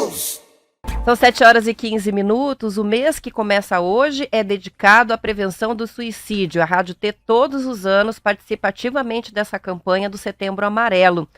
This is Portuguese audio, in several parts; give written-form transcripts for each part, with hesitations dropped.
News. São 7h15. O mês que começa hoje é dedicado à prevenção do suicídio. A Rádio T, todos os anos, participa ativamente dessa campanha do Setembro Amarelo,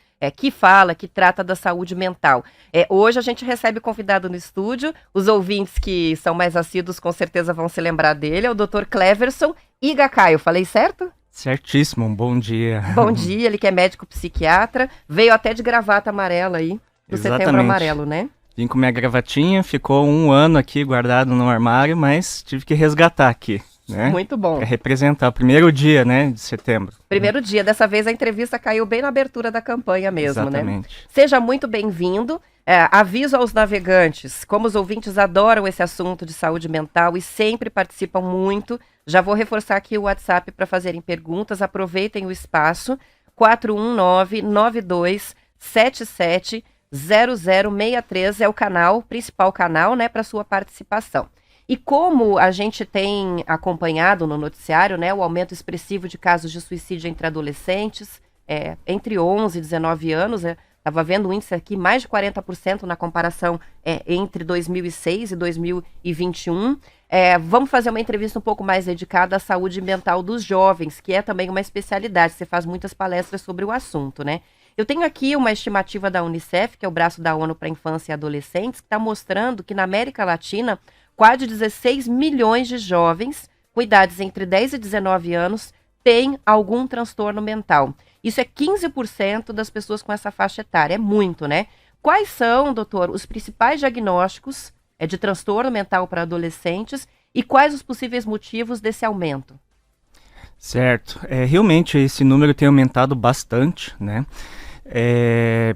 que trata da saúde mental. Hoje a gente recebe convidado no estúdio. Os ouvintes que são mais assíduos com certeza vão se lembrar dele. É o Dr. Cleverson Igacaio. Falei certo? Certíssimo, bom dia. Bom dia, ele que é médico psiquiatra. Veio até de gravata amarela aí, do Setembro Amarelo, né? Vim com minha gravatinha, ficou 1 ano aqui guardado no armário, mas tive que resgatar aqui, né? Muito bom. É representar o primeiro dia, né, de setembro. Primeiro dia, dessa vez a entrevista caiu bem na abertura da campanha mesmo, Exatamente. Né? Seja muito bem-vindo. Aviso aos navegantes, como os ouvintes adoram esse assunto de saúde mental e sempre participam muito, já vou reforçar aqui o WhatsApp para fazerem perguntas, aproveitem o espaço, 419-9277-0063 é o principal canal, né, para sua participação. E como a gente tem acompanhado no noticiário, né, o aumento expressivo de casos de suicídio entre adolescentes, entre 11 e 19 anos, estava vendo um índice aqui, mais de 40% na comparação entre 2006 e 2021. Vamos fazer uma entrevista um pouco mais dedicada à saúde mental dos jovens, que é também uma especialidade, você faz muitas palestras sobre o assunto, né? Eu tenho aqui uma estimativa da Unicef, que é o braço da ONU para a Infância e Adolescentes, que está mostrando que na América Latina, quase 16 milhões de jovens com idades entre 10 e 19 anos têm algum transtorno mental. Isso é 15% das pessoas com essa faixa etária, é muito, né? Quais são, doutor, os principais diagnósticos de transtorno mental para adolescentes e quais os possíveis motivos desse aumento? Certo, realmente esse número tem aumentado bastante, né?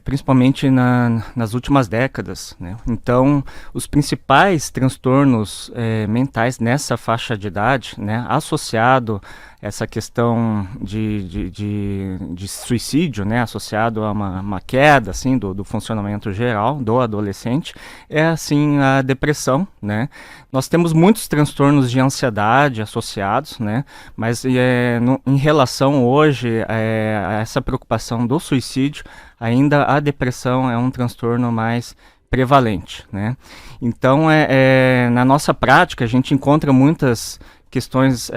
Principalmente nas últimas décadas, né? Então, os principais transtornos mentais nessa faixa de idade, né, associado a essa questão de suicídio, né, associado a uma queda assim, do funcionamento geral do adolescente, é assim a depressão, né? Nós temos muitos transtornos de ansiedade associados, né? Mas em relação hoje a essa preocupação do suicídio, ainda a depressão é um transtorno mais prevalente, né? Então, na nossa prática, a gente encontra muitas questões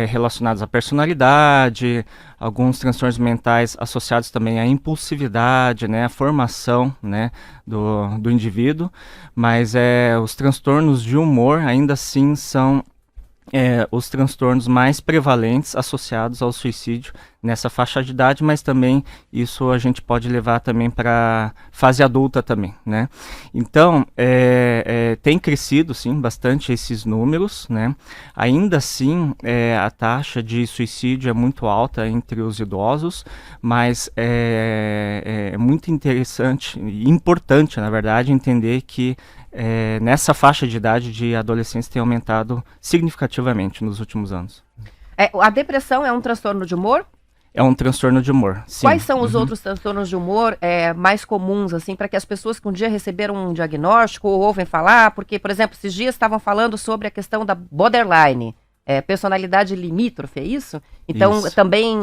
relacionadas à personalidade, alguns transtornos mentais associados também à impulsividade, né, à formação, né, do indivíduo, mas os transtornos de humor ainda assim são os transtornos mais prevalentes associados ao suicídio nessa faixa de idade, mas também isso a gente pode levar também para fase adulta também, né? Então, tem crescido, sim, bastante esses números, né? Ainda assim, a taxa de suicídio é muito alta entre os idosos, mas é muito interessante e importante, na verdade, entender que nessa faixa de idade de adolescentes tem aumentado significativamente nos últimos anos. A depressão é um transtorno de humor? É um transtorno de humor, sim. Quais são os outros transtornos de humor mais comuns, assim, para que as pessoas que um dia receberam um diagnóstico ou ouvem falar? Porque, por exemplo, esses dias estavam falando sobre a questão da borderline, personalidade limítrofe, é isso? Então, isso. Também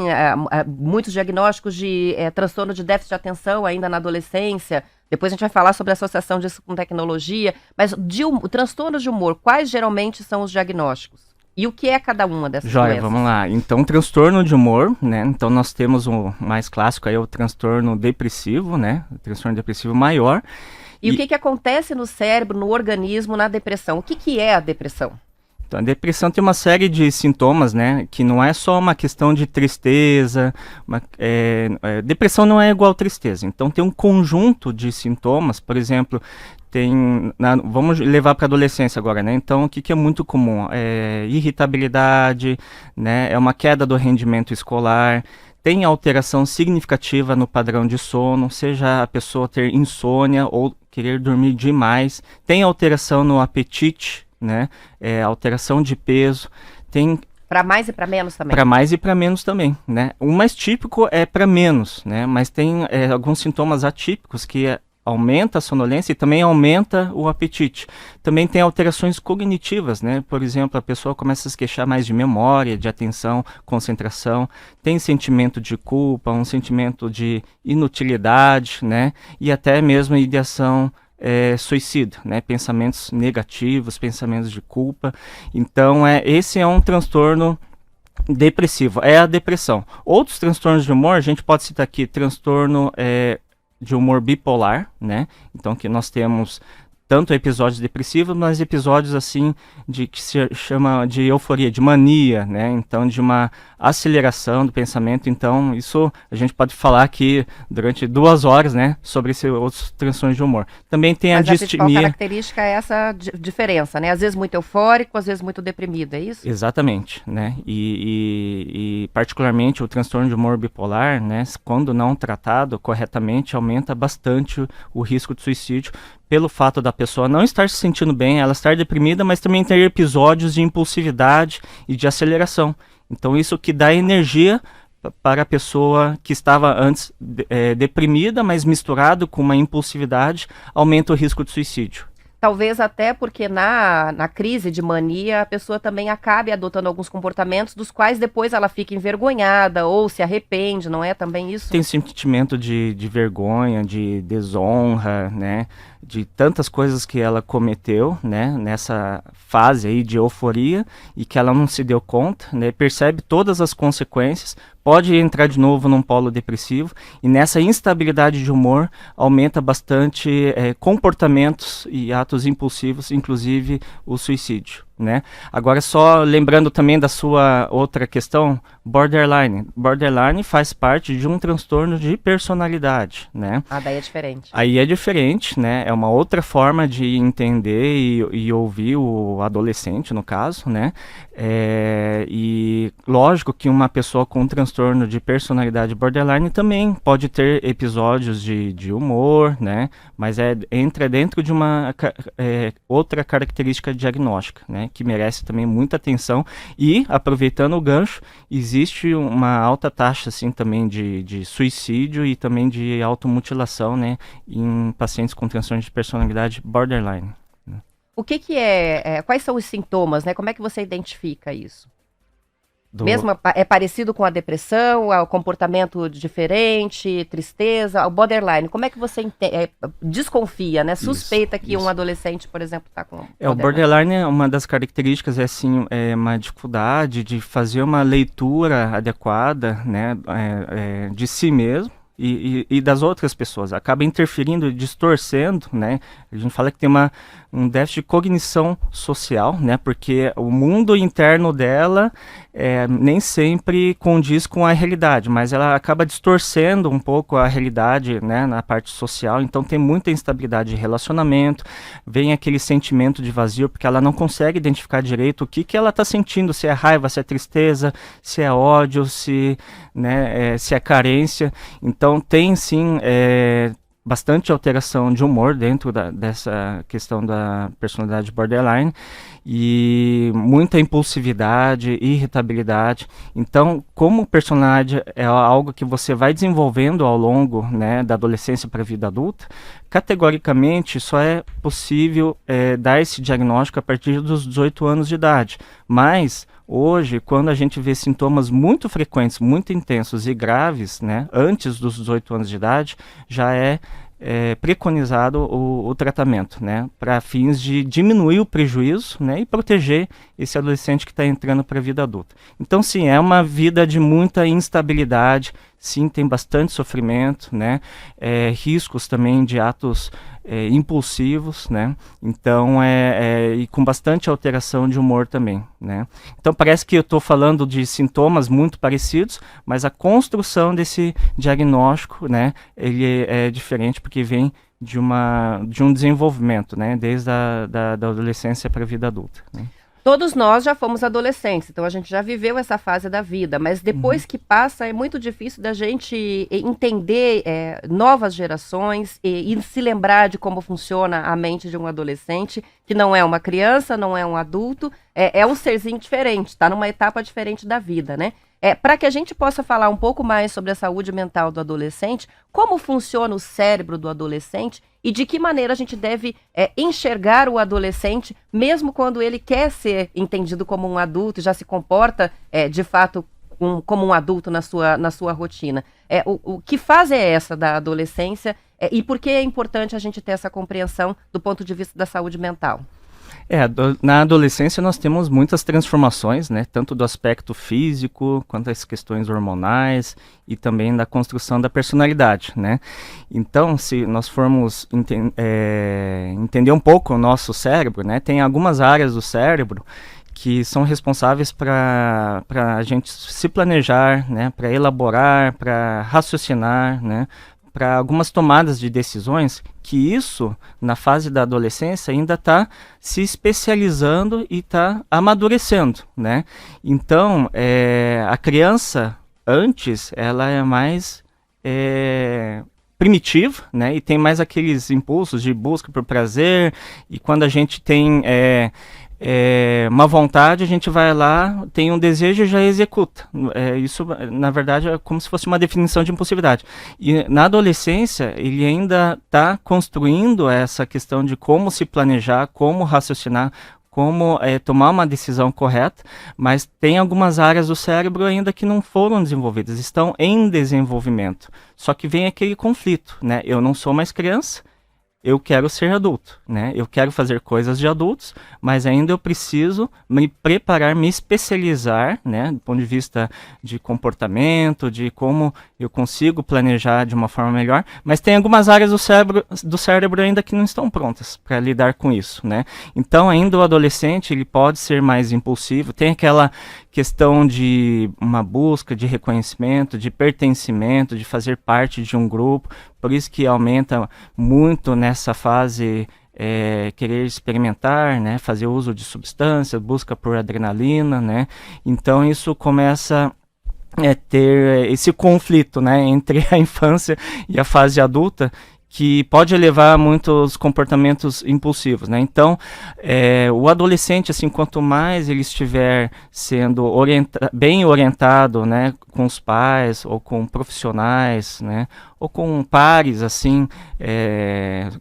muitos diagnósticos de transtorno de déficit de atenção ainda na adolescência. Depois a gente vai falar sobre a associação disso com tecnologia. Mas transtornos de humor, quais geralmente são os diagnósticos? E o que é cada uma dessas doenças? Vamos lá. Então, transtorno de humor, né? Então, nós temos o mais clássico aí, o transtorno depressivo, né? O transtorno depressivo maior. E o que acontece no cérebro, no organismo, na depressão? O que é a depressão? Então, a depressão tem uma série de sintomas, né? Que não é só uma questão de tristeza. Depressão não é igual tristeza. Então, tem um conjunto de sintomas, por exemplo, vamos levar para a adolescência agora, né? Então, o que é muito comum? Irritabilidade, né? É uma queda do rendimento escolar, tem alteração significativa no padrão de sono, seja a pessoa ter insônia ou querer dormir demais, tem alteração no apetite, né? Alteração de peso, tem... Para mais e para menos também? Para mais e para menos também, né? O mais típico é para menos, né? Mas tem alguns sintomas atípicos que aumenta a sonolência e também aumenta o apetite. Também tem alterações cognitivas, né? Por exemplo, a pessoa começa a se queixar mais de memória, de atenção, concentração, tem sentimento de culpa, um sentimento de inutilidade, né? E até mesmo ideação suicida, né? Pensamentos negativos, pensamentos de culpa. Então, esse é um transtorno depressivo, é a depressão. Outros transtornos de humor, a gente pode citar aqui transtorno de humor bipolar, né? Então, que nós temos tanto episódios depressivos, mas episódios assim que se chama de euforia, de mania, né? Então, de uma aceleração do pensamento. Então, isso a gente pode falar aqui durante 2 horas, né? Sobre esses outros transtornos de humor. Também tem a distimia. Mas a principal característica é essa diferença, né? Às vezes muito eufórico, às vezes muito deprimido, é isso? Exatamente, né? E particularmente o transtorno de humor bipolar, né? Quando não tratado corretamente, aumenta bastante o risco de suicídio, pelo fato da pessoa não estar se sentindo bem, ela estar deprimida, mas também ter episódios de impulsividade e de aceleração. Então, isso que dá energia para a pessoa que estava antes deprimida, mas misturado com uma impulsividade, aumenta o risco de suicídio. Talvez até porque na crise de mania a pessoa também acabe adotando alguns comportamentos dos quais depois ela fica envergonhada ou se arrepende, não é também isso? Tem sentimento de vergonha, de desonra, né? De tantas coisas que ela cometeu, né? Nessa fase aí de euforia e que ela não se deu conta, né? Percebe todas as consequências, pode entrar de novo num polo depressivo e nessa instabilidade de humor aumenta bastante comportamentos e atos impulsivos, inclusive o suicídio, né? Agora, só lembrando também da sua outra questão, borderline. Borderline faz parte de um transtorno de personalidade, né? Ah, daí é diferente. Aí é diferente, né? É uma outra forma de entender e ouvir o adolescente, no caso, né? E lógico que uma pessoa com transtorno de personalidade borderline também pode ter episódios de humor, né? Mas entra dentro de uma outra característica diagnóstica, né? Que merece também muita atenção. E, aproveitando o gancho, existe uma alta taxa, assim, também de suicídio e também de automutilação, né? Em pacientes com transtorno de personalidade borderline. O que quais são os sintomas, né? Como é que você identifica isso? Mesmo é parecido com a depressão, o comportamento diferente, tristeza, o borderline. Como é que você desconfia, né? Suspeita que um adolescente, por exemplo, está com borderline? O borderline é uma das características, assim, uma dificuldade de fazer uma leitura adequada, né, de si mesmo. E das outras pessoas, acaba interferindo, distorcendo, né? A gente fala que tem um déficit de cognição social, né? Porque o mundo interno dela nem sempre condiz com a realidade, mas ela acaba distorcendo um pouco a realidade, né? Na parte social, então tem muita instabilidade de relacionamento, vem aquele sentimento de vazio, porque ela não consegue identificar direito o que ela está sentindo, se é raiva, se é tristeza, se é ódio, se é carência. Então tem sim bastante alteração de humor dentro dessa questão da personalidade borderline e muita impulsividade, irritabilidade. Então, como personalidade é algo que você vai desenvolvendo ao longo, né, da adolescência para a vida adulta, categoricamente só é possível dar esse diagnóstico a partir dos 18 anos de idade. Mas hoje, quando a gente vê sintomas muito frequentes, muito intensos e graves, né, antes dos 18 anos de idade, já é preconizado o tratamento, né, para fins de diminuir o prejuízo, né, e proteger esse adolescente que está entrando para a vida adulta. Então, sim, é uma vida de muita instabilidade, sim, tem bastante sofrimento, né, riscos também de atos impulsivos, né, então e com bastante alteração de humor também, né. Então parece que eu estou falando de sintomas muito parecidos, mas a construção desse diagnóstico, né, ele é diferente porque vem de um desenvolvimento, né, desde da adolescência para a vida adulta, né. Todos nós já fomos adolescentes, então a gente já viveu essa fase da vida, mas depois que passa é muito difícil da gente entender novas gerações e se lembrar de como funciona a mente de um adolescente, que não é uma criança, não é um adulto, é um serzinho diferente, está numa etapa diferente da vida, né? Para que a gente possa falar um pouco mais sobre a saúde mental do adolescente, como funciona o cérebro do adolescente e de que maneira a gente deve enxergar o adolescente, mesmo quando ele quer ser entendido como um adulto e já se comporta, de fato, como um adulto na sua rotina. Que fase é essa da adolescência E por que é importante a gente ter essa compreensão do ponto de vista da saúde mental? Na adolescência nós temos muitas transformações, né, tanto do aspecto físico, quanto as questões hormonais e também da construção da personalidade, né. Então, se nós formos entender um pouco o nosso cérebro, né, tem algumas áreas do cérebro que são responsáveis para a gente se planejar, né, para elaborar, para raciocinar, né, para algumas tomadas de decisões, que isso, na fase da adolescência, ainda está se especializando e está amadurecendo, né? Então, a criança, antes, ela é mais primitiva, né? E tem mais aqueles impulsos de busca por prazer, e quando a gente tem uma vontade, a gente vai lá, tem um desejo e já executa. Isso, na verdade, é como se fosse uma definição de impulsividade. E na adolescência, ele ainda está construindo essa questão de como se planejar, como raciocinar, como tomar uma decisão correta, mas tem algumas áreas do cérebro ainda que não foram desenvolvidas, estão em desenvolvimento. Só que vem aquele conflito, né? Eu não sou mais criança, eu quero ser adulto, né? Eu quero fazer coisas de adultos, mas ainda eu preciso me preparar, me especializar, né? Do ponto de vista de comportamento, de como eu consigo planejar de uma forma melhor, mas tem algumas áreas do cérebro ainda que não estão prontas para lidar com isso, né? Então, ainda o adolescente, ele pode ser mais impulsivo, tem aquela questão de uma busca de reconhecimento, de pertencimento, de fazer parte de um grupo, por isso que aumenta muito nessa fase querer experimentar, né, fazer uso de substâncias, busca por adrenalina, né, então isso começa a ter esse conflito, né, entre a infância e a fase adulta, que pode levar a muitos comportamentos impulsivos, né? Então, o adolescente, assim, quanto mais ele estiver sendo bem orientado, né, com os pais ou com profissionais, né, ou com pares, assim,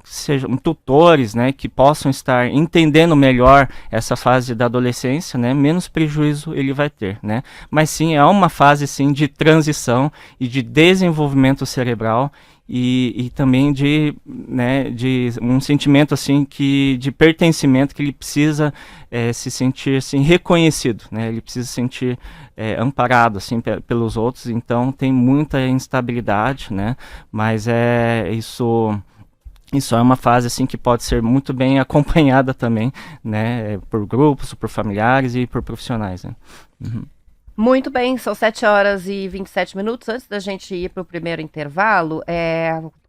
sejam tutores, né, que possam estar entendendo melhor essa fase da adolescência, né, menos prejuízo ele vai ter, né? Mas sim, é uma fase, sim, de transição e de desenvolvimento cerebral, e também de um sentimento assim de pertencimento, que ele precisa se sentir assim reconhecido, né? Ele precisa se sentir amparado assim pelos outros. Então tem muita instabilidade, né? Mas isso é uma fase assim que pode ser muito bem acompanhada também, né? Por grupos, por familiares e por profissionais, né? Uhum. Muito bem, são 7h27. Antes da gente ir para o primeiro intervalo,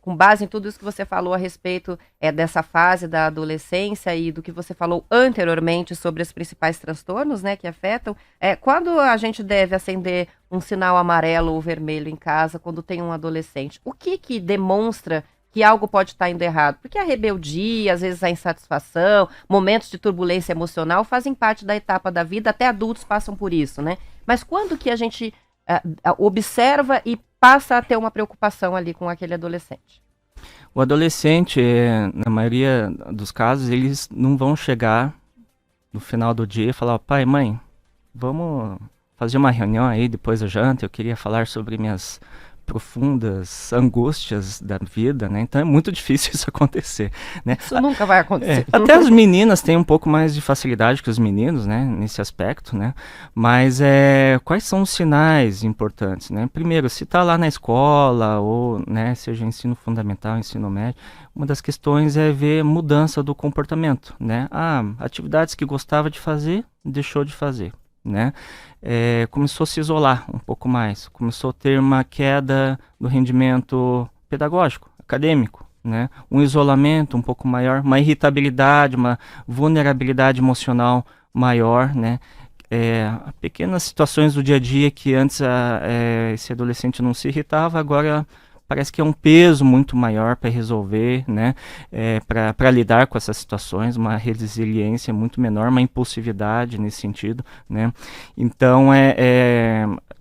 com base em tudo isso que você falou a respeito dessa fase da adolescência e do que você falou anteriormente sobre os principais transtornos, né, que afetam, quando a gente deve acender um sinal amarelo ou vermelho em casa quando tem um adolescente? O que demonstra que algo pode estar indo errado? Porque a rebeldia, às vezes a insatisfação, momentos de turbulência emocional fazem parte da etapa da vida, até adultos passam por isso, né? Mas quando que a gente observa e passa a ter uma preocupação ali com aquele adolescente? O adolescente, na maioria dos casos, eles não vão chegar no final do dia e falar: pai, mãe, vamos fazer uma reunião aí depois da janta, eu queria falar sobre minhas profundas angústias da vida, né? Então é muito difícil isso acontecer, né? Isso nunca vai acontecer. Até as meninas têm um pouco mais de facilidade que os meninos, né? Nesse aspecto, né? Mas quais são os sinais importantes, né? Primeiro, se está lá na escola ou, né, seja ensino fundamental, ensino médio, uma das questões é ver mudança do comportamento, né? Atividades que gostava de fazer, deixou de fazer, né? Começou a se isolar um pouco mais, começou a ter uma queda do rendimento pedagógico, acadêmico, né? Um isolamento um pouco maior, uma irritabilidade, uma vulnerabilidade emocional maior, né? Pequenas situações do dia a dia que antes esse adolescente não se irritava, agora parece que é um peso muito maior para resolver, né? Para lidar com essas situações, uma resiliência muito menor, uma impulsividade nesse sentido, né? Então,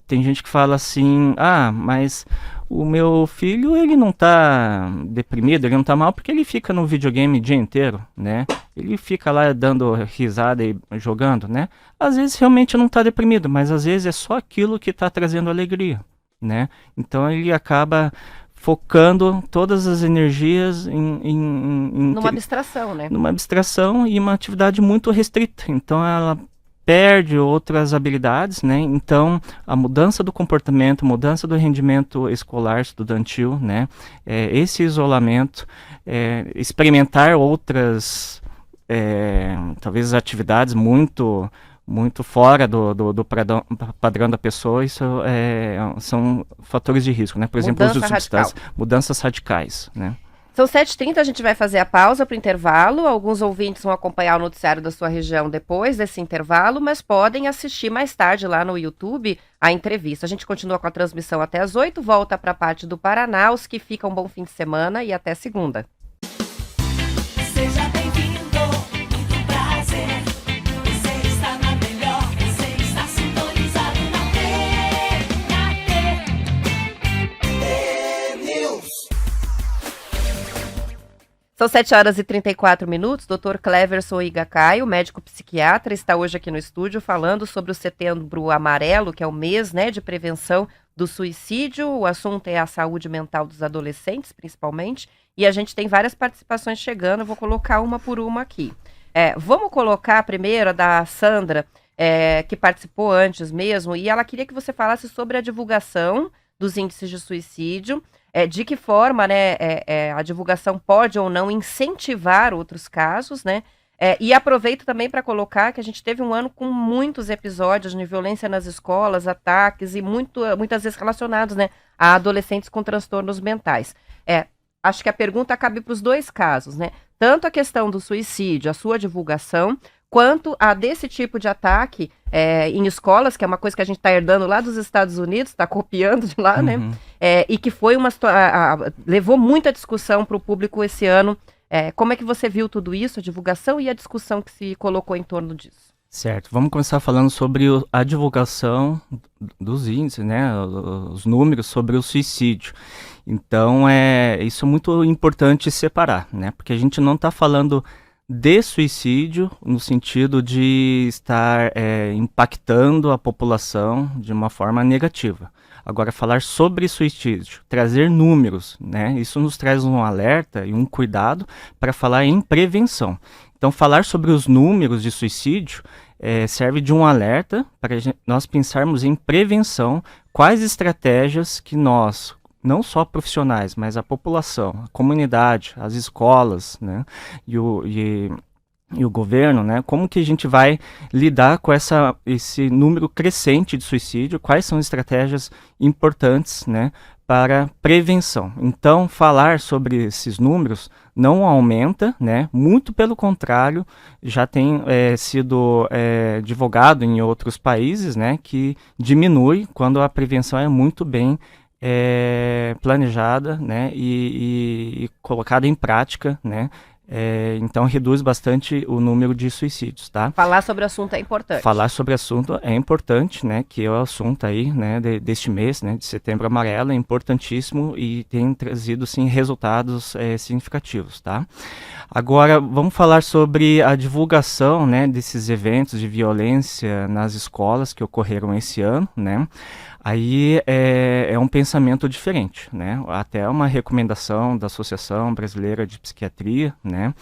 tem gente que fala assim: mas o meu filho, ele não está deprimido, ele não está mal porque ele fica no videogame o dia inteiro, né? Ele fica lá dando risada e jogando, né? Às vezes realmente não está deprimido, mas às vezes é só aquilo que está trazendo alegria, né? Então ele acaba focando todas as energias Numa abstração, né? Numa abstração e uma atividade muito restrita. Então ela perde outras habilidades, né? Então a mudança do comportamento, mudança do rendimento escolar, estudantil, né? Esse isolamento, experimentar outras, talvez atividades muito fora do padrão da pessoa, isso são fatores de risco, né? Por exemplo, Mudança radical. Mudanças radicais, né? São 7h30, a gente vai fazer a pausa para o intervalo. Alguns ouvintes vão acompanhar o noticiário da sua região depois desse intervalo, mas podem assistir mais tarde lá no YouTube a entrevista. A gente continua com a transmissão até às 8h, volta para a parte do Paraná. Os que ficam, bom fim de semana e até segunda. Seja bem-vindo, muito prazer. Você está na melhor, você está sintonizado na T-News. São 7h34. Dr. Cleverson Igacaio, médico psiquiatra, está hoje aqui no estúdio falando sobre o Setembro Amarelo, que é o mês, né, de prevenção do suicídio. O assunto é a saúde mental dos adolescentes, principalmente. E a gente tem várias participações chegando, eu vou colocar uma por uma aqui. Vamos colocar a primeira da Sandra, que participou antes mesmo, e ela queria que você falasse sobre a divulgação dos índices de suicídio. De que forma, né, a divulgação pode ou não incentivar outros casos, né? E aproveito também para colocar que a gente teve um ano com muitos episódios de violência nas escolas, ataques e muitas vezes relacionados, né, a adolescentes com transtornos mentais. Acho que a pergunta cabe para os dois casos, né? Tanto a questão do suicídio, a sua divulgação, quanto a desse tipo de ataque em escolas, que é uma coisa que a gente está herdando lá dos Estados Unidos, está copiando de lá, né? E que foi levou muita discussão para o público esse ano. Como é que você viu tudo isso, a divulgação e a discussão que se colocou em torno disso? Certo, vamos começar falando sobre a divulgação dos índices, né, os números sobre o suicídio. Então, isso é muito importante separar, né, porque a gente não está falando de suicídio no sentido de estar impactando a população de uma forma negativa. Agora, falar sobre suicídio, trazer números, né, isso nos traz um alerta e um cuidado para falar em prevenção. Então, falar sobre os números de suicídio serve de um alerta para nós pensarmos em prevenção, quais estratégias que nós, não só profissionais, mas a população, a comunidade, as escolas, né, e o governo, né, como que a gente vai lidar com esse número crescente de suicídio, quais são estratégias importantes, né, para prevenção. Então, falar sobre esses números não aumenta, né, muito pelo contrário, já tem sido divulgado em outros países, né, que diminui quando a prevenção é muito bem planejada, né, e colocada em prática, né. Então reduz bastante o número de suicídios, tá? Falar sobre o assunto é importante. Falar sobre o assunto é importante, né? Que é o assunto aí, né? Deste mês, né? De Setembro Amarelo, é importantíssimo e tem trazido, sim, resultados significativos, tá? Agora, vamos falar sobre a divulgação, né? Desses eventos de violência nas escolas que ocorreram esse ano, né? Aí é um pensamento diferente, né? Até uma recomendação da Associação Brasileira de Psiquiatria, né?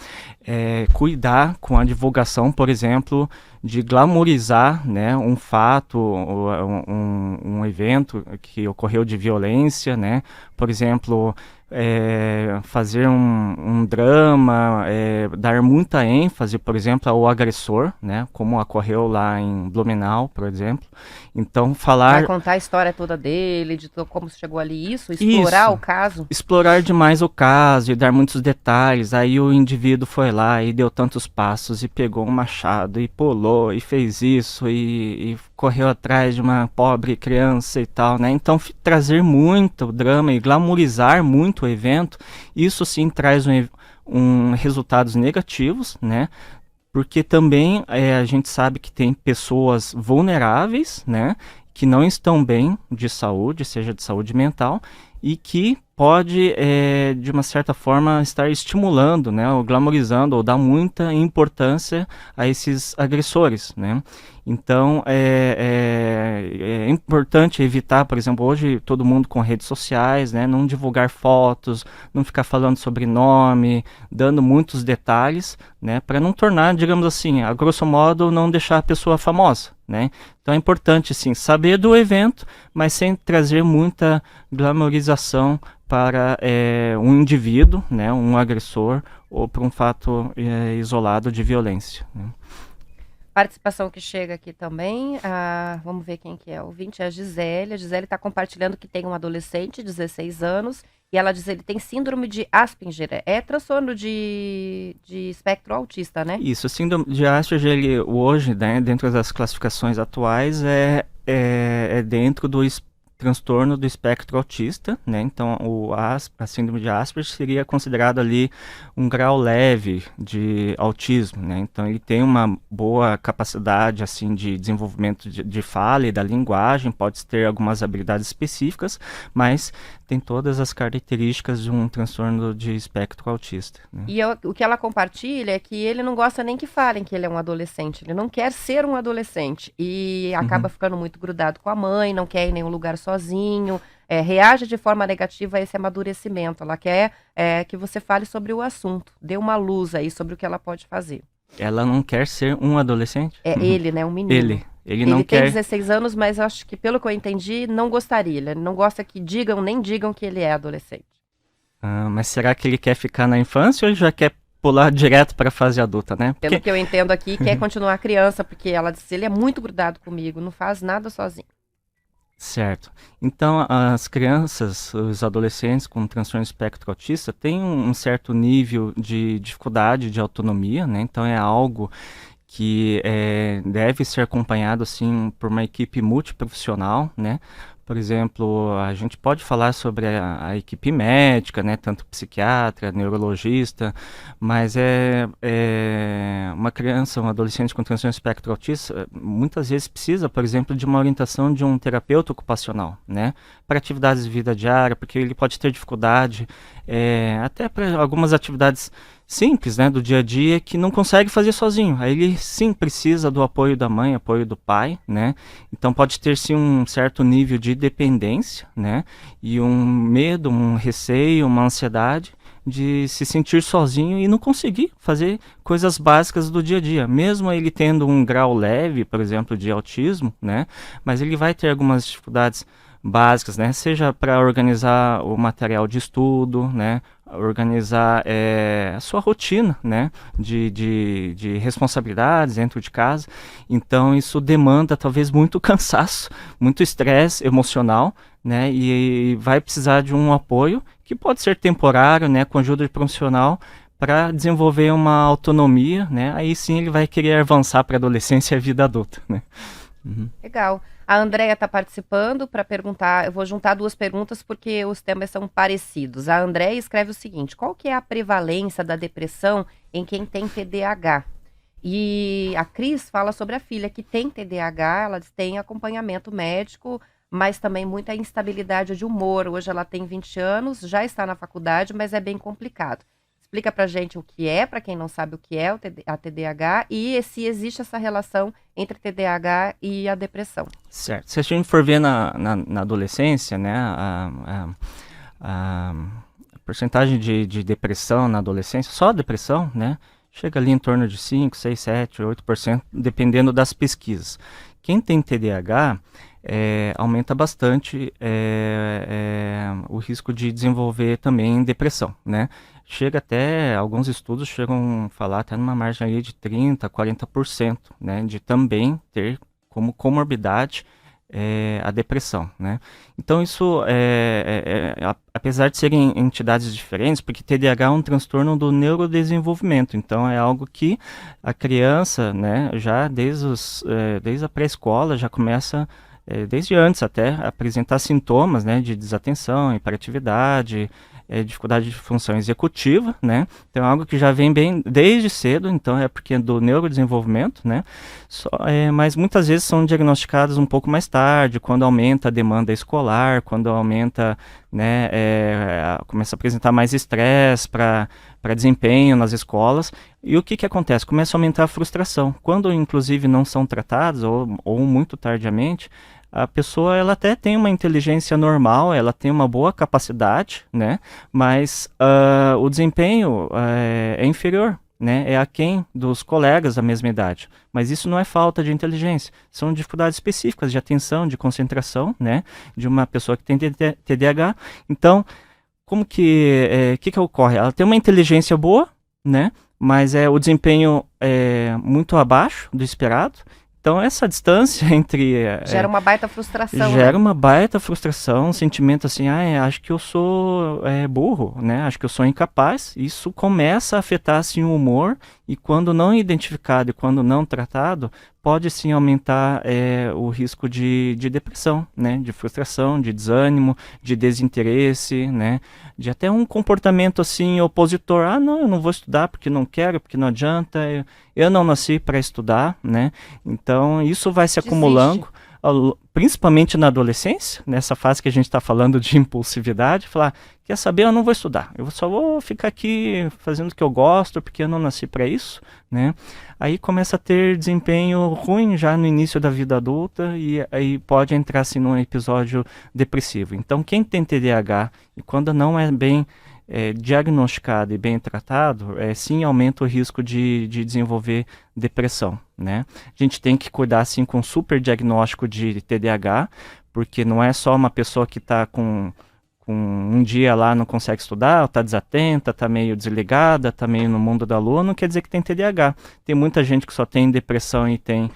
Cuidar com a divulgação, por exemplo, de glamorizar, né, um fato, um evento que ocorreu de violência, né? Por exemplo, fazer um drama, dar muita ênfase, por exemplo, ao agressor, né? Como ocorreu lá em Blumenau, por exemplo. Então, Vai contar a história toda dele, de como chegou ali, explorar o caso? Explorar demais o caso e dar muitos detalhes. Aí o indivíduo foi lá e deu tantos passos e pegou um machado e pulou e fez isso e correu atrás de uma pobre criança e tal, né? Então, trazer muito drama e glamourizar muito o evento, isso sim traz resultados negativos, né? Porque também a gente sabe que tem pessoas vulneráveis, né, que não estão bem de saúde, seja de saúde mental, e que pode, de uma certa forma, estar estimulando, né, ou glamorizando, ou dar muita importância a esses agressores, né? Então, é importante evitar, por exemplo, hoje todo mundo com redes sociais, né, não divulgar fotos, não ficar falando sobre nome, dando muitos detalhes, né, para não tornar, digamos assim, a grosso modo, não deixar a pessoa famosa, né? Então é importante, sim, saber do evento, mas sem trazer muita glamorização para um indivíduo, né, um agressor, ou para um fato isolado de violência, né? Participação que chega aqui também, vamos ver quem que é o ouvinte, é a Gisele. A Gisele está compartilhando que tem um adolescente de 16 anos e ela diz que ele tem síndrome de Asperger, é transtorno de espectro autista, né? Isso, a síndrome de Asperger, ele, hoje, né, dentro das classificações atuais, é dentro do transtorno do espectro autista, né? Então, a síndrome de Asperger seria considerado ali um grau leve de autismo, né? Então, ele tem uma boa capacidade, assim, de desenvolvimento de fala e da linguagem, pode ter algumas habilidades específicas, mas tem todas as características de um transtorno de espectro autista, né? E o que ela compartilha é que ele não gosta nem que falem que ele é um adolescente, ele não quer ser um adolescente e acaba ficando muito grudado com a mãe, não quer ir em nenhum lugar sozinho, reage de forma negativa a esse amadurecimento. Ela quer que você fale sobre o assunto, dê uma luz aí sobre o que ela pode fazer. Ela não quer ser um adolescente? É ele, né, um menino. Ele não tem quer... 16 anos, mas acho que, pelo que eu entendi, não gostaria. Ele não gosta que nem digam que ele é adolescente. Mas será que ele quer ficar na infância ou ele já quer pular direto para a fase adulta, né? Pelo que eu entendo aqui, quer continuar criança, porque ela disse, ele é muito grudado comigo, não faz nada sozinho. Certo. Então, as crianças, os adolescentes com transtorno espectro autista têm um certo nível de dificuldade de autonomia, né? Então, é algo que deve ser acompanhado, assim, por uma equipe multiprofissional, né? Por exemplo, a gente pode falar sobre a equipe médica, né? Tanto psiquiatra, neurologista, mas uma criança, um adolescente com transtorno espectro autista, muitas vezes precisa, por exemplo, de uma orientação de um terapeuta ocupacional, né? Para atividades de vida diária, porque ele pode ter dificuldade, até para algumas atividades simples, né, do dia a dia, que não consegue fazer sozinho. Aí ele sim precisa do apoio da mãe, apoio do pai, né? Então pode ter sim um certo nível de dependência, né? E um medo, um receio, uma ansiedade de se sentir sozinho e não conseguir fazer coisas básicas do dia a dia, mesmo ele tendo um grau leve, por exemplo, de autismo, né? Mas ele vai ter algumas dificuldades básicas, né? Seja para organizar o material de estudo, né? Organizar a sua rotina, né? De responsabilidades dentro de casa. Então isso demanda talvez muito cansaço, muito estresse emocional, né? E vai precisar de um apoio que pode ser temporário, né? Com ajuda de profissional, para desenvolver uma autonomia, né? Aí sim ele vai querer avançar para a adolescência e a vida adulta, né? Uhum. Legal. A Andréia está participando para perguntar, eu vou juntar duas perguntas porque os temas são parecidos. A Andréia escreve o seguinte, qual que é a prevalência da depressão em quem tem TDAH? E a Cris fala sobre a filha que tem TDAH, ela tem acompanhamento médico, mas também muita instabilidade de humor. Hoje ela tem 20 anos, já está na faculdade, mas é bem complicado. Explica pra gente o que é, para quem não sabe o que é a TDAH e se existe essa relação entre TDAH e a depressão. Certo. Se a gente for ver na adolescência, né, a porcentagem de depressão na adolescência, só a depressão, né, chega ali em torno de 5, 6, 7, 8%, dependendo das pesquisas. Quem tem TDAH aumenta bastante o risco de desenvolver também depressão, né? Chega até, alguns estudos chegam a falar até numa margem ali de 30%, 40%, né? De também ter como comorbidade a depressão, né? Então isso, apesar de serem entidades diferentes, porque TDAH é um transtorno do neurodesenvolvimento, então é algo que a criança, né, já desde a pré-escola já começa, desde antes até, a apresentar sintomas, né, de desatenção, hiperatividade, dificuldade de função executiva, né? Então é algo que já vem bem desde cedo, então é porque é do neurodesenvolvimento, né? Mas muitas vezes são diagnosticados um pouco mais tarde, quando aumenta a demanda escolar, quando aumenta, né, começa a apresentar mais estresse para desempenho nas escolas. E o que acontece? Começa a aumentar a frustração. Quando, inclusive, não são tratados, ou muito tardiamente, a pessoa ela até tem uma inteligência normal, ela tem uma boa capacidade, né? Mas o desempenho é inferior, né? É aquém dos colegas da mesma idade. Mas isso não é falta de inteligência, são dificuldades específicas de atenção, de concentração, né? De uma pessoa que tem TDAH. Então, como que ocorre? Ela tem uma inteligência boa, né? Mas o desempenho é muito abaixo do esperado. Então, essa distância entre... Gera uma baita frustração, Gera né? uma baita frustração, um sentimento assim, acho que eu sou burro, né? Acho que eu sou incapaz. Isso começa a afetar, assim, o humor, e quando não identificado e quando não tratado, pode, sim, aumentar o risco de depressão, né? De frustração, de desânimo, de desinteresse, né? De até um comportamento, assim, opositor. Não, eu não vou estudar porque não quero, porque não adianta, eu não nasci para estudar, né? Então, isso vai se acumulando, principalmente na adolescência, nessa fase que a gente está falando de impulsividade, falar, quer saber, eu não vou estudar, eu só vou ficar aqui fazendo o que eu gosto, porque eu não nasci para isso, né? Aí começa a ter desempenho ruim já no início da vida adulta, e aí pode entrar assim num episódio depressivo. Então, quem tem TDAH, e quando não é bem diagnosticado e bem tratado, sim aumenta o risco de desenvolver depressão, né? A gente tem que cuidar, assim, com super diagnóstico de TDAH, porque não é só uma pessoa que está com um dia lá não consegue estudar, está desatenta, está meio desligada, está meio no mundo da lua, não quer dizer que tem TDAH. Tem muita gente que só tem depressão e tem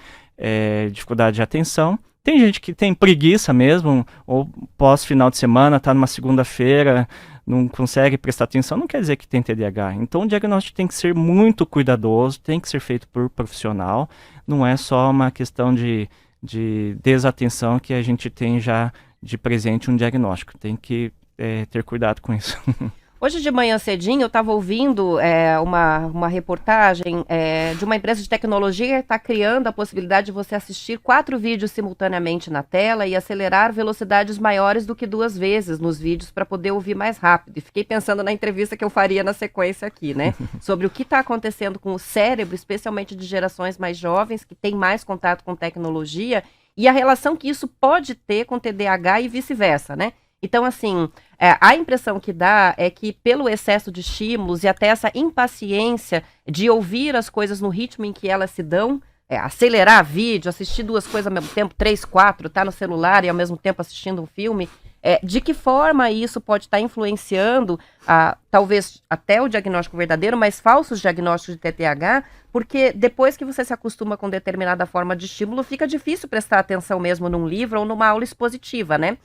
dificuldade de atenção. Tem gente que tem preguiça mesmo, ou pós-final de semana, está numa segunda-feira, não consegue prestar atenção, não quer dizer que tem TDAH. Então o diagnóstico tem que ser muito cuidadoso, tem que ser feito por profissional, não é só uma questão de desatenção que a gente tem já de presente um diagnóstico, tem que ter cuidado com isso. Hoje de manhã cedinho eu estava ouvindo uma reportagem de uma empresa de tecnologia que está criando a possibilidade de você assistir 4 vídeos simultaneamente na tela e acelerar velocidades maiores do que 2 vezes nos vídeos para poder ouvir mais rápido. E fiquei pensando na entrevista que eu faria na sequência aqui, né? Sobre o que está acontecendo com o cérebro, especialmente de gerações mais jovens, que têm mais contato com tecnologia, e a relação que isso pode ter com TDAH e vice-versa, né? Então, assim, a impressão que dá é que pelo excesso de estímulos e até essa impaciência de ouvir as coisas no ritmo em que elas se dão, acelerar vídeo, assistir 2 coisas ao mesmo tempo, 3, 4, tá no celular e ao mesmo tempo assistindo um filme, de que forma isso pode estar influenciando, talvez até o diagnóstico verdadeiro, mas falsos diagnósticos de TDAH, porque depois que você se acostuma com determinada forma de estímulo, fica difícil prestar atenção mesmo num livro ou numa aula expositiva, né?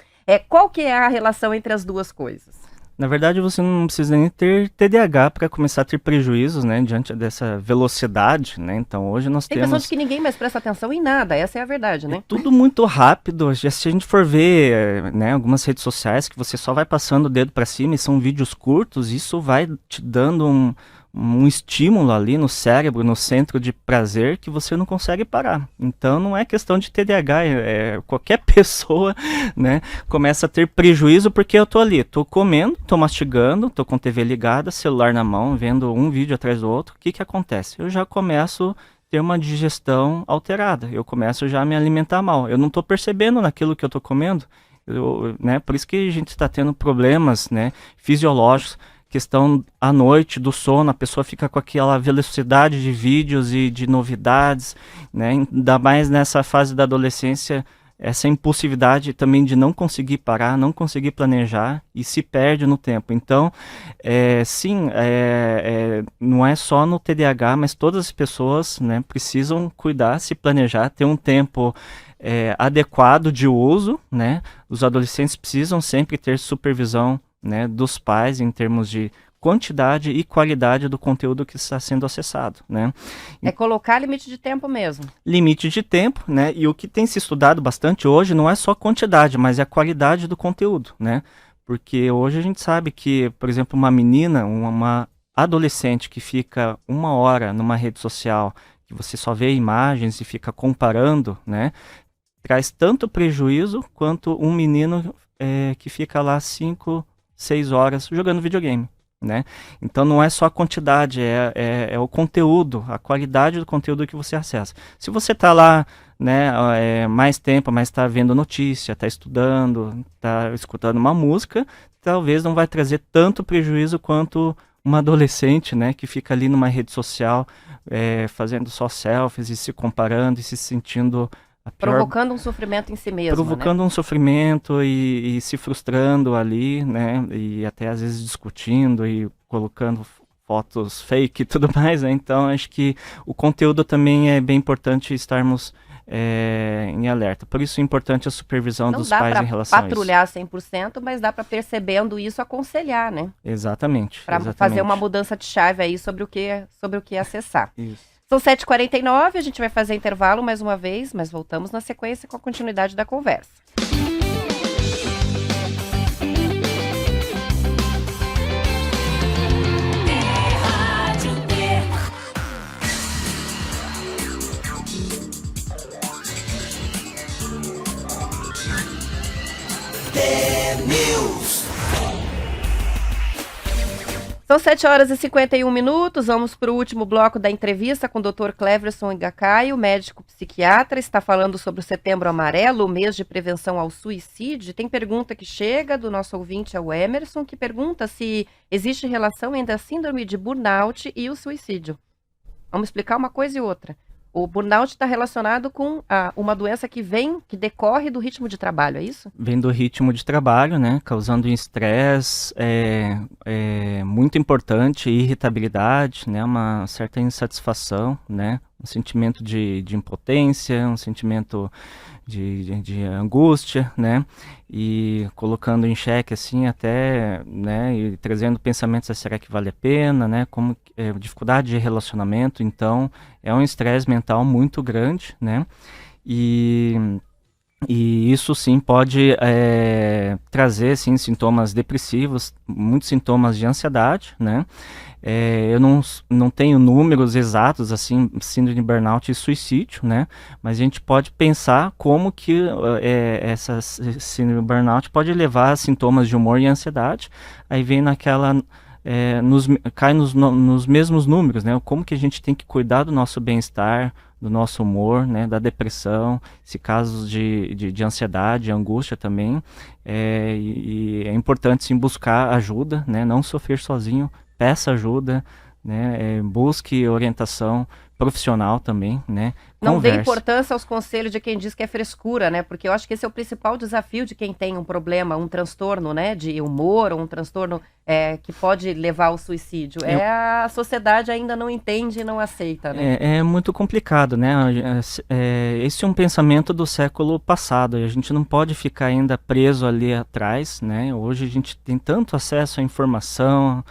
Qual que é a relação entre as duas coisas? Na verdade, você não precisa nem ter TDAH para começar a ter prejuízos, né, diante dessa velocidade, né? Então, hoje nós Tem temos... pessoas que ninguém mais presta atenção em nada, essa é a verdade, né? Tudo muito rápido. Se a gente for ver, né, algumas redes sociais que você só vai passando o dedo para cima e são vídeos curtos, isso vai te dando um estímulo ali no cérebro, no centro de prazer, que você não consegue parar. Então não é questão de TDAH, qualquer pessoa, né, começa a ter prejuízo porque eu tô ali, tô comendo, tô mastigando, tô com TV ligada, celular na mão, vendo um vídeo atrás do outro. O que acontece? Eu já começo a ter uma digestão alterada, eu começo já a me alimentar mal, eu não tô percebendo naquilo que eu tô comendo, né, por isso que a gente está tendo problemas, né, fisiológicos, questão à noite do sono, a pessoa fica com aquela velocidade de vídeos e de novidades, né? Ainda mais nessa fase da adolescência, essa impulsividade também de não conseguir parar, não conseguir planejar e se perde no tempo. Então, sim, não é só no TDAH, mas todas as pessoas, né, precisam cuidar, se planejar, ter um tempo adequado de uso, né? Os adolescentes precisam sempre ter supervisão, né, dos pais em termos de quantidade e qualidade do conteúdo que está sendo acessado, né? Colocar limite de tempo mesmo. Limite de tempo, né? E o que tem se estudado bastante hoje não é só quantidade, mas é a qualidade do conteúdo, né? Porque hoje a gente sabe que, por exemplo, uma menina, uma adolescente que fica 1 hora numa rede social, que você só vê imagens e fica comparando, né? Traz tanto prejuízo quanto um menino que fica lá 5, 6 horas jogando videogame, né? Então não é só a quantidade, é o conteúdo, a qualidade do conteúdo que você acessa. Se você está lá, né, mais tempo, mas está vendo notícia, está estudando, está escutando uma música, talvez não vai trazer tanto prejuízo quanto uma adolescente, né, que fica ali numa rede social fazendo só selfies e se comparando e se sentindo provocando um sofrimento em si mesmo, provocando, né, um sofrimento e se frustrando ali, né, e até às vezes discutindo e colocando fotos fake e tudo mais, né? Então acho que o conteúdo também é bem importante estarmos em alerta. Por isso é importante a supervisão dos pais em relação a isso. Não dá para patrulhar 100%, mas dá para, percebendo isso, aconselhar, né? Exatamente. Para fazer uma mudança de chave aí sobre o que acessar. Isso. São 7h49, a gente vai fazer intervalo mais uma vez, mas voltamos na sequência com a continuidade da conversa. São 7h51, vamos para o último bloco da entrevista com o Dr. Cleverson Igacaio, médico psiquiatra, está falando sobre o Setembro Amarelo, o mês de prevenção ao suicídio. Tem pergunta que chega do nosso ouvinte, é o Emerson, que pergunta se existe relação entre a síndrome de burnout e o suicídio. Vamos explicar uma coisa e outra. O burnout está relacionado com uma doença que decorre do ritmo de trabalho, é isso? Vem do ritmo de trabalho, né? Causando um estresse muito importante, irritabilidade, né? Uma certa insatisfação, né? Um sentimento de impotência, um sentimento de angústia, né? E colocando em xeque, assim, até, né? E trazendo pensamentos, será que vale a pena, né? Como dificuldade de relacionamento. Então, é um estresse mental muito grande, né? E isso, sim, pode trazer, sim, sintomas depressivos, muitos sintomas de ansiedade, né? Eu não tenho números exatos, assim, síndrome de burnout e suicídio, né? Mas a gente pode pensar como que essa síndrome de burnout pode levar a sintomas de humor e ansiedade. Aí vem naquela... cai nos mesmos números, né? Como que a gente tem que cuidar do nosso bem-estar, do nosso humor, né? Da depressão, se casos de ansiedade, angústia também. E é importante, sim, buscar ajuda, né? Não sofrer sozinho. Peça ajuda, né? Busque orientação profissional também, né? Não dê importância aos conselhos de quem diz que é frescura, né? Porque eu acho que esse é o principal desafio de quem tem um problema, um transtorno, né? De humor, ou um transtorno que pode levar ao suicídio. A sociedade ainda não entende e não aceita, né? É muito complicado, né? Esse é um pensamento do século passado. E a gente não pode ficar ainda preso ali atrás, né? Hoje a gente tem tanto acesso à informação.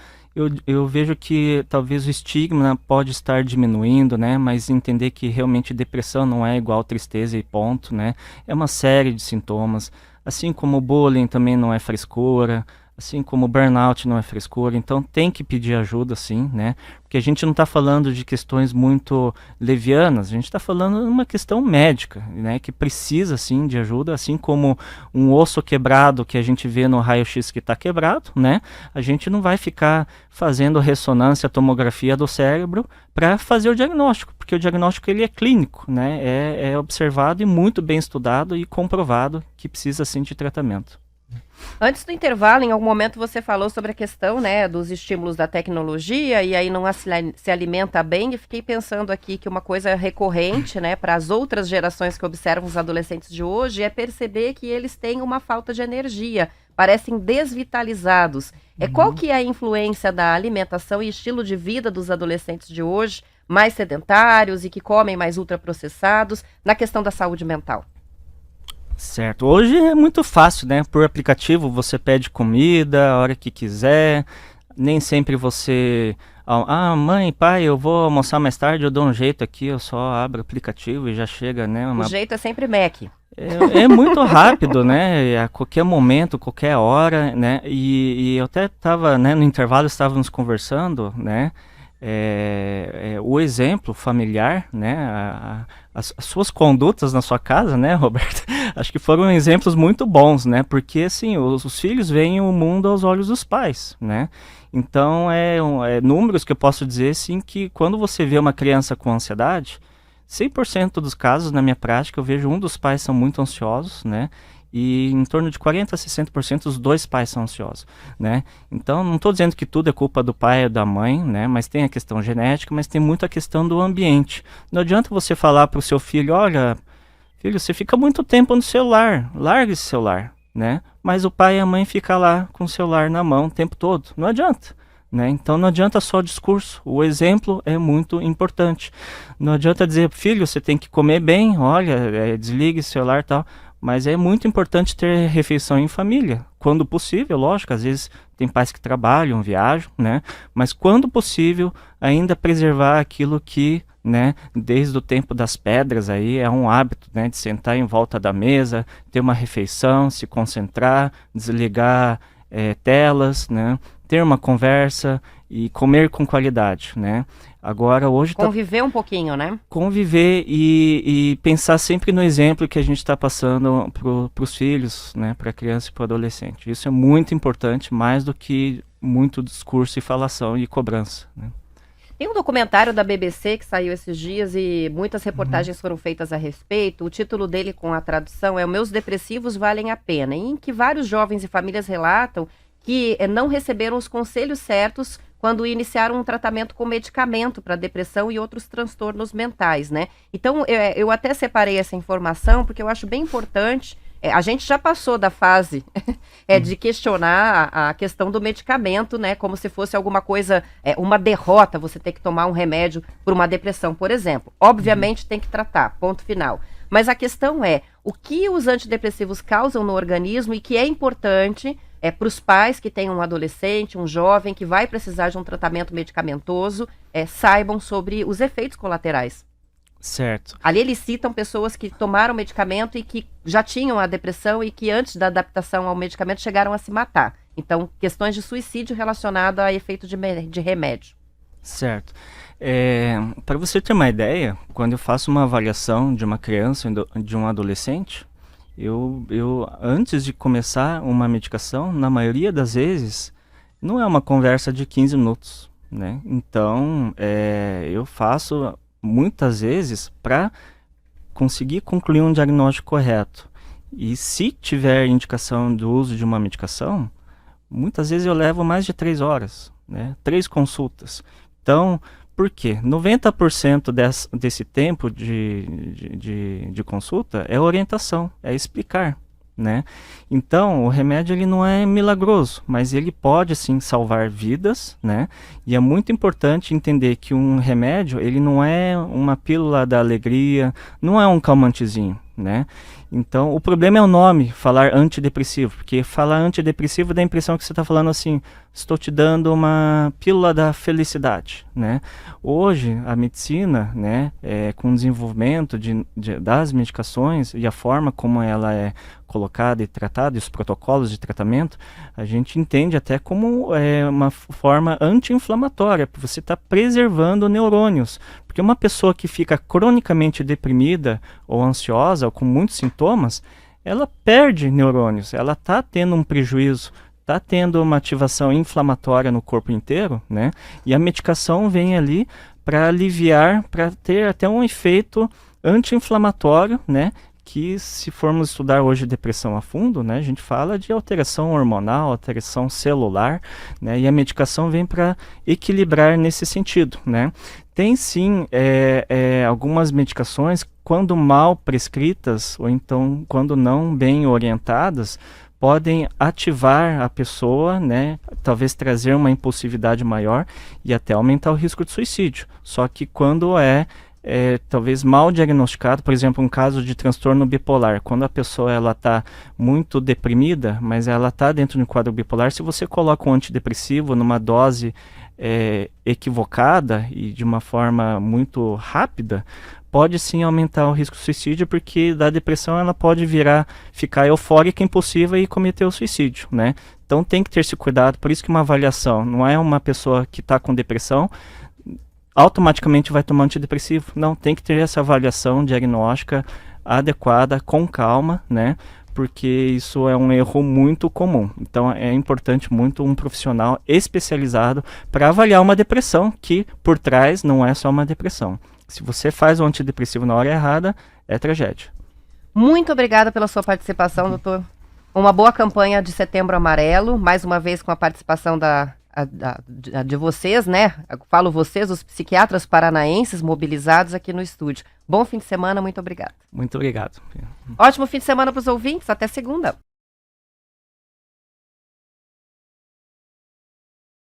Eu vejo que talvez o estigma pode estar diminuindo, né? Mas entender que realmente depressão não é igual tristeza e ponto, né? É uma série de sintomas. Assim como o bullying também não é frescura, assim como o burnout não é frescura. Então tem que pedir ajuda, sim, né? Porque a gente não está falando de questões muito levianas, a gente está falando de uma questão médica, né? Que precisa, sim, de ajuda, assim como um osso quebrado que a gente vê no raio-x que está quebrado, né? A gente não vai ficar fazendo ressonância, tomografia do cérebro para fazer o diagnóstico, porque o diagnóstico ele é clínico, né? É observado e muito bem estudado e comprovado que precisa, sim, de tratamento. Antes do intervalo, em algum momento você falou sobre a questão, né, dos estímulos da tecnologia e aí não se alimenta bem, e fiquei pensando aqui que uma coisa recorrente, né, para as outras gerações que observam os adolescentes de hoje é perceber que eles têm uma falta de energia, parecem desvitalizados. Qual que é a influência da alimentação e estilo de vida dos adolescentes de hoje, mais sedentários e que comem mais ultraprocessados, na questão da saúde mental? Certo. Hoje é muito fácil, né? Por aplicativo você pede comida a hora que quiser. Nem sempre você... mãe, pai, eu vou almoçar mais tarde, eu dou um jeito aqui, eu só abro o aplicativo e já chega, né? O jeito é sempre Mac. É muito rápido, né? A qualquer momento, qualquer hora, né? E eu até estava, né, no intervalo estávamos conversando, né? O exemplo familiar, né? As suas condutas na sua casa, né, Roberto? Acho que foram exemplos muito bons, né? Porque, assim, os filhos veem o mundo aos olhos dos pais, né? Então, números que eu posso dizer, sim, que quando você vê uma criança com ansiedade, 100% dos casos, na minha prática, eu vejo um dos pais são muito ansiosos, né? E em torno de 40 a 60% os dois pais são ansiosos, né? Então, não estou dizendo que tudo é culpa do pai ou da mãe, né? Mas tem a questão genética, mas tem muito a questão do ambiente. Não adianta você falar para o seu filho, olha, filho, você fica muito tempo no celular, larga esse celular, né? Mas o pai e a mãe ficam lá com o celular na mão o tempo todo. Não adianta. Né? Então não adianta só o discurso, o exemplo é muito importante. Não adianta dizer, filho, você tem que comer bem, olha, desligue o celular e tal, mas é muito importante ter refeição em família, quando possível, lógico, às vezes tem pais que trabalham, viajam, né? Mas quando possível, ainda preservar aquilo que, né, desde o tempo das pedras aí, é um hábito, né, de sentar em volta da mesa, ter uma refeição, se concentrar, desligar telas, né? Ter uma conversa e comer com qualidade, né? Agora, hoje... Conviver um pouquinho, né? Conviver e pensar sempre no exemplo que a gente está passando para os filhos, né? Para a criança e para o adolescente. Isso é muito importante, mais do que muito discurso e falação e cobrança, né? Tem um documentário da BBC que saiu esses dias e muitas reportagens foram feitas a respeito. O título dele, com a tradução, é Meus Depressivos Valem a Pena, em que vários jovens e famílias relatam que não receberam os conselhos certos quando iniciaram um tratamento com medicamento para depressão e outros transtornos mentais, né? Então, eu até separei essa informação porque eu acho bem importante. A gente já passou da fase de questionar a questão do medicamento, né? Como se fosse alguma coisa, uma derrota, você ter que tomar um remédio por uma depressão, por exemplo. Obviamente tem que tratar, ponto final. Mas a questão é, o que os antidepressivos causam no organismo e que é importante para os pais que têm um adolescente, um jovem que vai precisar de um tratamento medicamentoso, saibam sobre os efeitos colaterais. Certo. Ali eles citam pessoas que tomaram medicamento e que já tinham a depressão e que antes da adaptação ao medicamento chegaram a se matar. Então, questões de suicídio relacionado a efeito de remédio. Certo. Para você ter uma ideia, quando eu faço uma avaliação de uma criança, de um adolescente, eu antes de começar uma medicação, na maioria das vezes, não é uma conversa de 15 minutos, né? Então, eu faço muitas vezes para conseguir concluir um diagnóstico correto. E se tiver indicação do uso de uma medicação, muitas vezes eu levo mais de 3 horas, né? 3 consultas. Então, por quê? 90% desse tempo de consulta é orientação, é explicar, né? Então, o remédio ele não é milagroso, mas ele pode sim salvar vidas, né? E é muito importante entender que um remédio, ele não é uma pílula da alegria, não é um calmantezinho, né? Então, o problema é o nome, falar antidepressivo, porque falar antidepressivo dá a impressão que você está falando assim, estou te dando uma pílula da felicidade, né? Hoje, a medicina, né, com o desenvolvimento das medicações e a forma como ela é colocada e tratada, e os protocolos de tratamento, a gente entende até como uma forma anti-inflamatória, porque você está preservando neurônios. Porque uma pessoa que fica cronicamente deprimida ou ansiosa, ou com muitos sintomas, ela perde neurônios, ela está tendo um prejuízo, está tendo uma ativação inflamatória no corpo inteiro, né? E a medicação vem ali para aliviar, para ter até um efeito anti-inflamatório, né? Que se formos estudar hoje depressão a fundo, né, a gente fala de alteração hormonal, alteração celular, né, e a medicação vem para equilibrar nesse sentido, né. Tem sim algumas medicações, quando mal prescritas, ou então quando não bem orientadas, podem ativar a pessoa, né, talvez trazer uma impulsividade maior e até aumentar o risco de suicídio. Só que quando talvez mal diagnosticado, por exemplo, um caso de transtorno bipolar, quando a pessoa ela está muito deprimida, mas ela está dentro de um quadro bipolar, se você coloca um antidepressivo numa dose equivocada e de uma forma muito rápida, pode sim aumentar o risco de suicídio, porque da depressão ela pode ficar eufórica, impulsiva e cometer o suicídio, né? Então tem que ter esse cuidado, por isso que uma avaliação não é uma pessoa que está com depressão automaticamente vai tomar antidepressivo. Não, tem que ter essa avaliação diagnóstica adequada, com calma, né? Porque isso é um erro muito comum. Então é importante muito um profissional especializado para avaliar uma depressão, que por trás não é só uma depressão. Se você faz o antidepressivo na hora errada, é tragédia. Muito obrigada pela sua participação, doutor. Uma boa campanha de Setembro Amarelo, mais uma vez com a participação de vocês, né? Eu falo vocês, os psiquiatras paranaenses mobilizados aqui no estúdio. Bom fim de semana, muito obrigada. Muito obrigado. Ótimo fim de semana para os ouvintes, até segunda.